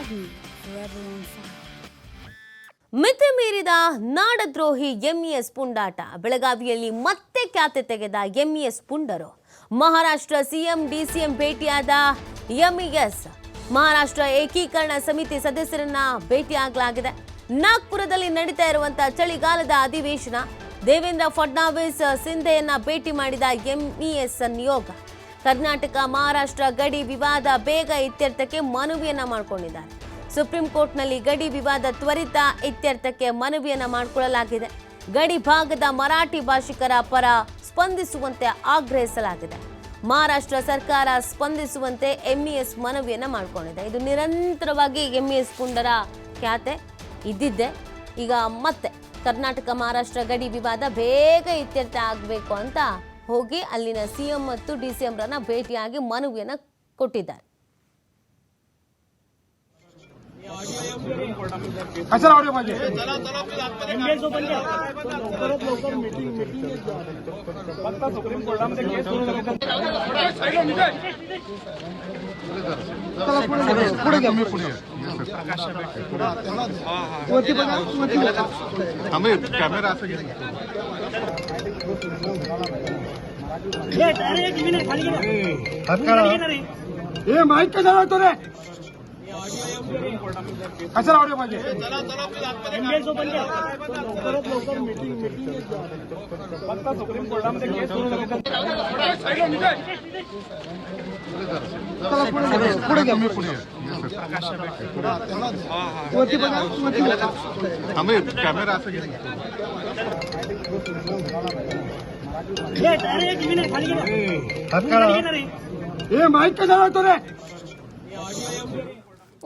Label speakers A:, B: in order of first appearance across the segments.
A: TV, forever on fire.
B: ಮಿತಿ ಮೀರಿದ ನಾಡದ್ರೋಹಿ MES ಪುಂಡಾಟ ಬೆಳಗಾವಿಯಲ್ಲಿ ಮತ್ತೆ ಖ್ಯಾತೆ ತೆಗೆದ ಎಂಇಎಸ್ ಪುಂಡರು ಮಹಾರಾಷ್ಟ್ರ ಸಿಎಂ ಡಿಸಿಎಂ ಭೇಟಿಯಾದ ಎಂಇಎಸ್ ಮಹಾರಾಷ್ಟ್ರ ಏಕೀಕರಣ ಸಮಿತಿ ಸದಸ್ಯರನ್ನ ಭೇಟಿಯಾಗಲಾಗಿದೆ. ನಾಗ್ಪುರದಲ್ಲಿ ನಡೀತಾ ಇರುವಂತಹ ಚಳಿಗಾಲದ ಅಧಿವೇಶನ ದೇವೇಂದ್ರ ಫಡ್ನವೀಸ್ ಸಿಂಧೆಯನ್ನ ಭೇಟಿ ಮಾಡಿದ ಎಂಇಎಸ್ ನಿಯೋಗ ಕರ್ನಾಟಕ ಮಹಾರಾಷ್ಟ್ರ ಗಡಿ ವಿವಾದ ಬೇಗ ಇತ್ಯರ್ಥಕ್ಕೆ ಮನವಿಯನ್ನ ಮಾಡಿಕೊಂಡಿದ್ದಾರೆ. ಸುಪ್ರೀಂ ಕೋರ್ಟ್ನಲ್ಲಿ ಗಡಿ ವಿವಾದ ತ್ವರಿತ ಇತ್ಯರ್ಥಕ್ಕೆ ಮನವಿಯನ್ನ ಮಾಡಿಕೊಳ್ಳಲಾಗಿದೆ. ಗಡಿ ಭಾಗದ ಮರಾಠಿ ಭಾಷಿಕರ ಪರ ಸ್ಪಂದಿಸುವಂತೆ ಆಗ್ರಹಿಸಲಾಗಿದೆ. ಮಹಾರಾಷ್ಟ್ರ ಸರ್ಕಾರ ಸ್ಪಂದಿಸುವಂತೆ ಎಂಇಎಸ್ ಮನವಿಯನ್ನ ಮಾಡಿಕೊಂಡಿದೆ. ಇದು ನಿರಂತರವಾಗಿ ಎಂಇಎಸ್ ಪುಂಡರ ಖ್ಯಾತೆ ಇದ್ದಿದ್ದೆ. ಈಗ ಮತ್ತೆ ಕರ್ನಾಟಕ ಮಹಾರಾಷ್ಟ್ರ ಗಡಿ ವಿವಾದ ಬೇಗ ಇತ್ಯರ್ಥ ಆಗಬೇಕು ಅಂತ ಹೋಗಿ ಅಲ್ಲಿನ ಸಿಎಂ ಮತ್ತು ಡಿಸಿಎಂ ರನ್ನ ಭೇಟಿಯಾಗಿ ಮನವಿಯನ್ನ ಕೊಟ್ಟಿದ್ದಾರೆ.
C: कशाला ऑडिओ पाहिजे फक्त सुप्रीम कोर्टामध्ये केस पुढे घ्या मी पुढे आम्ही कॅमेरा असं घेतो हे माईक कशाला होतो रे कशाला ऑडिओ पाहिजे फक्त सुप्रीम कोर्टामध्ये केस पुढे घ्या मी पुढे आम्ही कॅमेरा असं घेतो हे माईक कशाला होतो रे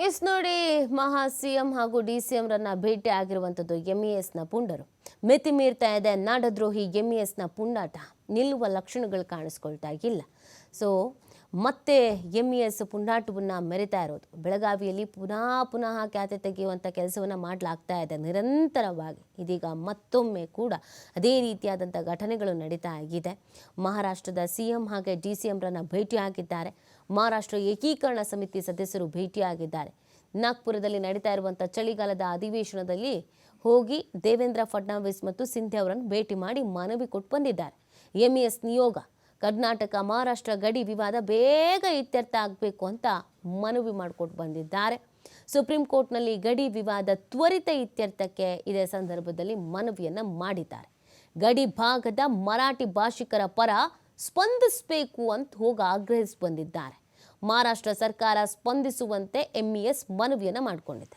B: ಎಸ್ ನೋಡಿ, ಮಹಾ ಸಿಎಂ ಹಾಗೂ ಡಿಸಿಎಂ ರನ್ನ ಭೇಟಿ ಆಗಿರುವಂಥದ್ದು ಎಂಇಎಸ್ನ ಪುಂಡರು. ಮಿತಿ ಮೀರ್ತಾ ಇದೆ ನಾಡದ್ರೋಹಿ ಎಂಇಎಸ್ನ ಪುಂಡಾಟ. ನಿಲ್ಲುವ ಲಕ್ಷಣಗಳು ಕಾಣಿಸ್ಕೊಳ್ತಾ ಇಲ್ಲ. ಸೊ ಮತ್ತೆ ಎಂಇಎಸ್ ಪುಂಡಾಟವನ್ನು ಮೆರಿತಾ ಇರೋದು ಬೆಳಗಾವಿಯಲ್ಲಿ ಪುನಃ ಖ್ಯಾತೆ ತೆಗೆಯುವಂಥ ಕೆಲಸವನ್ನು ಮಾಡಲಾಗ್ತಾ ಇದೆ ನಿರಂತರವಾಗಿ. ಇದೀಗ ಮತ್ತೊಮ್ಮೆ ಕೂಡ ಅದೇ ರೀತಿಯಾದಂಥ ಘಟನೆಗಳು ನಡೀತಾ ಆಗಿದೆ. ಮಹಾರಾಷ್ಟ್ರದ ಸಿಎಂ ಹಾಗೆ ಡಿಸಿಎಂ ರನ್ನ ಭೇಟಿಯಾಗಿದ್ದಾರೆ. ಮಹಾರಾಷ್ಟ್ರ ಏಕೀಕರಣ ಸಮಿತಿ ಸದಸ್ಯರು ಭೇಟಿಯಾಗಿದ್ದಾರೆ. ನಾಗ್ಪುರದಲ್ಲಿ ನಡೀತಾ ಇರುವಂಥ ಚಳಿಗಾಲದ ಅಧಿವೇಶನದಲ್ಲಿ ಹೋಗಿ ದೇವೇಂದ್ರ ಫಡ್ನವೀಸ್ ಮತ್ತು ಸಿಂಧೆ ಅವರನ್ನು ಭೇಟಿ ಮಾಡಿ ಮನವಿ ಕೊಟ್ಟು ಬಂದಿದ್ದಾರೆ. ಎಂಇಎಸ್ ನಿಯೋಗ ಕರ್ನಾಟಕ ಮಹಾರಾಷ್ಟ್ರ ಗಡಿ ವಿವಾದ ಬೇಗ ಇತ್ಯರ್ಥ ಆಗಬೇಕು ಅಂತ ಮನವಿ ಮಾಡಿಕೊಟ್ಟು ಬಂದಿದ್ದಾರೆ. ಸುಪ್ರೀಂ ಕೋರ್ಟ್ನಲ್ಲಿ ಗಡಿ ವಿವಾದ ತ್ವರಿತ ಇತ್ಯರ್ಥಕ್ಕೆ ಇದೇ ಸಂದರ್ಭದಲ್ಲಿ ಮನವಿಯನ್ನು ಮಾಡಿದ್ದಾರೆ. ಗಡಿ ಭಾಗದ ಮರಾಠಿ ಭಾಷಿಕರ ಪರ ಸ್ಪಂದಿಸಬೇಕು ಅಂತ ಹೋಗಿ ಆಗ್ರಹಿಸಿ ಬಂದಿದ್ದಾರೆ. ಮಹಾರಾಷ್ಟ್ರ ಸರ್ಕಾರ ಸ್ಪಂದಿಸುವಂತೆ ಎಂಇಎಸ್ ಮನವಿಯನ್ನು ಮಾಡಿಕೊಂಡಿದೆ.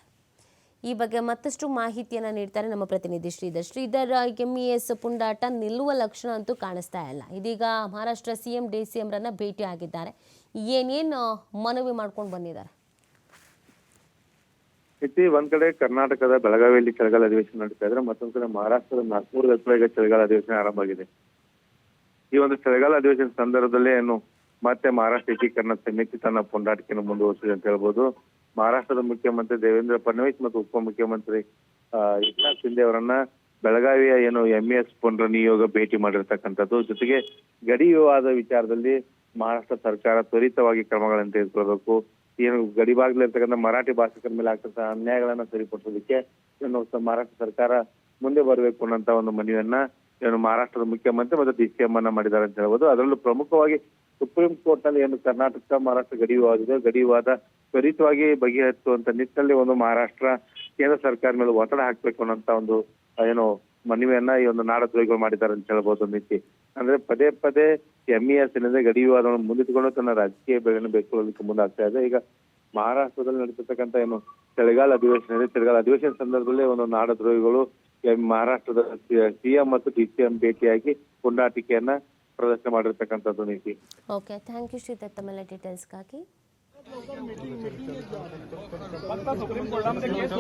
B: ಈ ಬಗ್ಗೆ ಮತ್ತಷ್ಟು ಮಾಹಿತಿಯನ್ನು ನೀಡ್ತಾರೆ ನಮ್ಮ ಪ್ರತಿನಿಧಿ ಶ್ರೀಧರ್. ಎಂಇಎಸ್ ಪುಂಡಾಟ ನಿಲ್ಲುವ ಲಕ್ಷಣ ಅಂತೂ ಕಾಣಿಸ್ತಾ ಇಲ್ಲ. ಇದೀಗ ಮಹಾರಾಷ್ಟ್ರ ಸಿಎಂ ಡಿಸಿಎಂ ರನ್ನ ಭೇಟಿ ಆಗಿದ್ದಾರೆ. ಏನೇನು ಮನವಿ ಮಾಡ್ಕೊಂಡು ಬಂದಿದ್ದಾರೆ?
D: ಒಂದ್ ಕಡೆ ಕರ್ನಾಟಕದ ಬೆಳಗಾವಿಯಲ್ಲಿ ಚಳಿಗಾಲ ಅಧಿವೇಶನ ನಡೀತಾ ಇದ್ರೆ, ಮತ್ತೊಂದ್ ಕಡೆ ಮಹಾರಾಷ್ಟ್ರದ ನಾಗ್ಪುರದಲ್ಲಿ ಈಗ ಚಳಿಗಾಲ ಅಧಿವೇಶನ ಆರಂಭ ಆಗಿದೆ. ಈ ಒಂದು ಚಳಿಗಾಲ ಅಧಿವೇಶನ ಸಂದರ್ಭದಲ್ಲಿ ಏನು ಮತ್ತೆ ಮಹಾರಾಷ್ಟ್ರ ಏಕೀಕರಣ ಸಮಿತಿ ತನ್ನ ಪುಂಡಾಟಿಕೆಯನ್ನು ಮುಂದುವರಿಸಿದೆ ಅಂತ ಹೇಳ್ಬೋದು. ಮಹಾರಾಷ್ಟ್ರದ ಮುಖ್ಯಮಂತ್ರಿ ದೇವೇಂದ್ರ ಫಡ್ನವೀಸ್ ಮತ್ತು ಉಪಮುಖ್ಯಮಂತ್ರಿ ಏಕನಾಥ್ ಶಿಂದೆ ಅವರನ್ನ ಬೆಳಗಾವಿಯ ಏನು ಎಂಇಎಸ್ ಪುಂಡರ ನಿಯೋಗ ಭೇಟಿ ಮಾಡಿರ್ತಕ್ಕಂಥದ್ದು. ಜೊತೆಗೆ ಗಡಿ ವಿವಾದ ವಿಚಾರದಲ್ಲಿ ಮಹಾರಾಷ್ಟ್ರ ಸರ್ಕಾರ ತ್ವರಿತವಾಗಿ ಕ್ರಮಗಳನ್ನು ತೆಗೆದುಕೊಳ್ಬೇಕು. ಏನು ಗಡಿ ಭಾಗದಲ್ಲಿರ್ತಕ್ಕಂಥ ಮರಾಠಿ ಭಾಷಿಕರ ಮೇಲೆ ಆಗ್ತಕ್ಕಂಥ ಅನ್ಯಾಯಗಳನ್ನ ಸರಿಪಡಿಸೋದಕ್ಕೆ ಏನು ಮಹಾರಾಷ್ಟ್ರ ಸರ್ಕಾರ ಮುಂದೆ ಬರಬೇಕು ಅನ್ನೋಂತ ಒಂದು ಮನವಿಯನ್ನ ಏನು ಮಹಾರಾಷ್ಟ್ರದ ಮುಖ್ಯಮಂತ್ರಿ ಮತ್ತು ಡಿಸಿಎಂ ಅನ್ನ ಮಾಡಿದ್ದಾರೆ ಅಂತ ಹೇಳ್ಬೋದು. ಅದರಲ್ಲೂ ಪ್ರಮುಖವಾಗಿ ಸುಪ್ರೀಂ ಕೋರ್ಟ್ ನಲ್ಲಿ ಏನು ಕರ್ನಾಟಕ ಮಹಾರಾಷ್ಟ್ರ ಗಡಿ ವಿವಾದ ಇದೆ, ಗಡಿ ವಿವಾದ ತ್ವರಿತವಾಗಿ ಬಗೆಹರಿಸುವಂತ ನಿಟ್ಟಿನಲ್ಲಿ ಒಂದು ಮಹಾರಾಷ್ಟ್ರ ಕೇಂದ್ರ ಸರ್ಕಾರ ಮೇಲೆ ಒತ್ತಡ ಹಾಕ್ಬೇಕು ಅನ್ನೋಂತ ಒಂದು ಏನು ಮನವಿಯನ್ನ ಈ ಒಂದು ನಾಡದ್ರೋಹಿಗಳು ಮಾಡಿದ್ದಾರೆ ಅಂತ ಹೇಳ್ಬೋದು. ಮಿತಿ ಅಂದ್ರೆ ಪದೇ ಪದೇ ಎಂಇಎಸ್ ಏನಿದೆ ಗಡಿ ವಿವಾದವನ್ನು ಮುಂದಿಟ್ಟುಕೊಂಡು ತನ್ನ ರಾಜಕೀಯ ಬೆಳೆಯನ್ನು ಬೆಳೆಸಿಕೊಳ್ಳಲಿಕ್ಕೆ ಮುಂದಾಗ್ತಾ ಇದೆ. ಈಗ ಮಹಾರಾಷ್ಟ್ರದಲ್ಲಿ ನಡೀತಕ್ಕಂಥ ಏನು ಚಳಿಗಾಲ ಅಧಿವೇಶನ ಇದೆ, ಚಳಿಗಾಲ ಅಧಿವೇಶನ ಸಂದರ್ಭದಲ್ಲಿ ಒಂದು ನಾಡದ್ರೋಹಿಗಳು ಮಹಾರಾಷ್ಟ್ರದ ಸಿಎಂ ಮತ್ತು ಡಿಸಿಎಂ ಭೇಟಿಯಾಗಿ ಪುಂಡಾಟಿಕೆಯನ್ನ ಪ್ರದರ್ಶನ ಮಾಡಿರ್ತಕ್ಕಂಥದ್ದು. ನೀತಿ
B: ಓಕೆ, ಥ್ಯಾಂಕ್ ಯು ಶ್ರೀಧರ್ ತಮ್ಮೆಲ್ಲ ಡೀಟೇಲ್ಸ್ಗಾಗಿ.
C: फक्त सुप्रीम कोर्टामध्ये केस